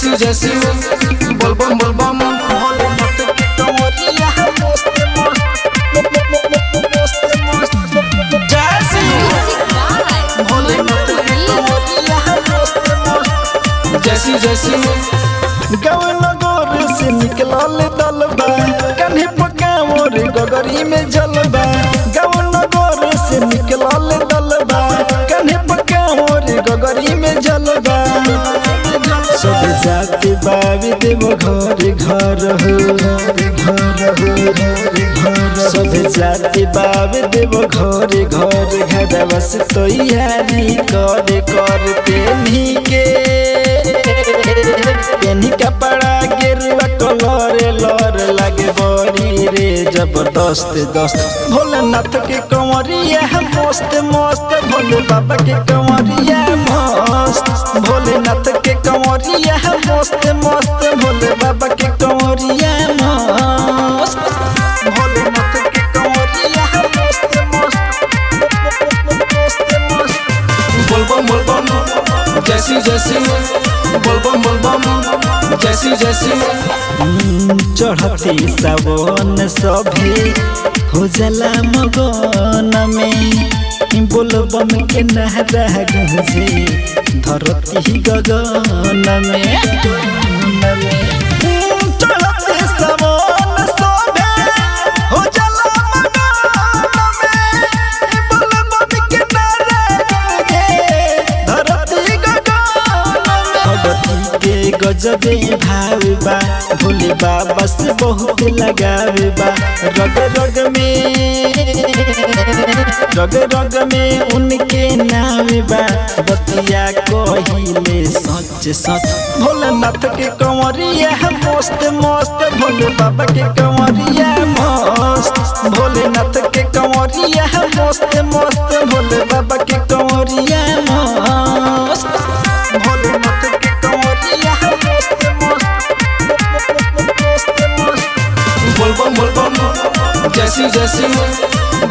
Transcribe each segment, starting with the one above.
जैसी जैसी बोलबम बोलबम भोलेनाथ के कंवरिया मस्त जैसी भोलेनाथ के कंवरिया मस्त जैसी जैसी गाँव नगर से निकलल दलबा कन्हे पकावर गगरी में जलबा गाँव नगर से निकलल दलबा कन्हे पकावर गगरी में जलबा सब जाति बाबी देव घर घर हो सब जाति बाबी देव घर घर घर बस तो यारी करते नहीं के पेनी कपड़ा गिरवा कलर लर लगे बड़ी रे जबरदस्त दस्त भोलेनाथ के कंवरिया मस्त मस्त भोले बाबा के कंवरिया मस्त भोलेनाथ के कंवरिया मस्त मस्त भोले बाबा के कंवरिया मस्त भोलेनाथ के कंवरिया मस्त मस्त बोलबम बोलबम जैसी जैसी बोलबम बोलबम जैसी जैसी चढ़ती सावन सभे हो जाला मगन में बोलबम के नहरा गूंजे धरती गगन में चढ़ती सावन सभे हो जाला मगन में बोलबम के नहरा गूंजे धरती गगन के गजबे भावबा भोले बाबा से बहुत लगावबा रग रग में उनके नाम बा बतिया कहिले सच सच भोलेनाथ के कंवरिया मस्त मस्त भोले बाबा के कंवरिया मस्त भोलेनाथ के कंवरिया मस्त मस्त भोले बाबा के कंवरिया मस्त भोलेनाथ के कंवरिया मस्त बोलबम बोलबम जैसी जैसी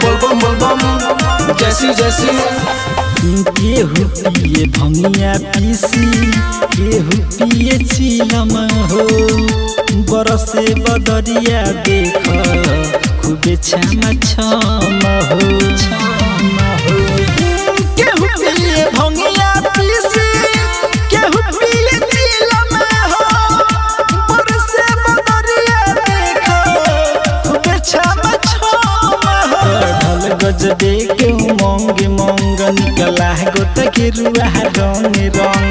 बोलबम बोलबम जैसी जैसी केहू पिए भंगिया पीसी केहू पिए चिलम हो बरसे बदरिया देख खूबे छम छम हो केहू पिए भंगिया पीसी केहू पिए चिलम हो बरसे बदरिया देख खूबे छम छम हो ढल गजबे के उमंग मंग निकला गोत के रुआ रंग रंग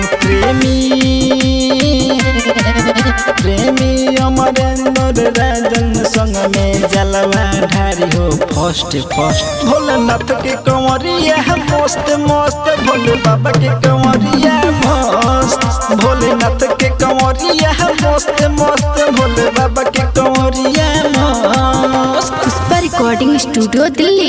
प्रेमी अमरेंद्र राजन संग में जलवा ढारी हो फर्स्ट फर्स्ट भोलेनाथ के कंवरिया मस्त मस्त भोले बाबा के कंवरिया मस्त भोलेनाथ के कंवरिया मस्त मस्त भोले बाबा के कंवरिया मस्त पुष्पा रिकॉर्डिंग स्टूडियो दिल्ली।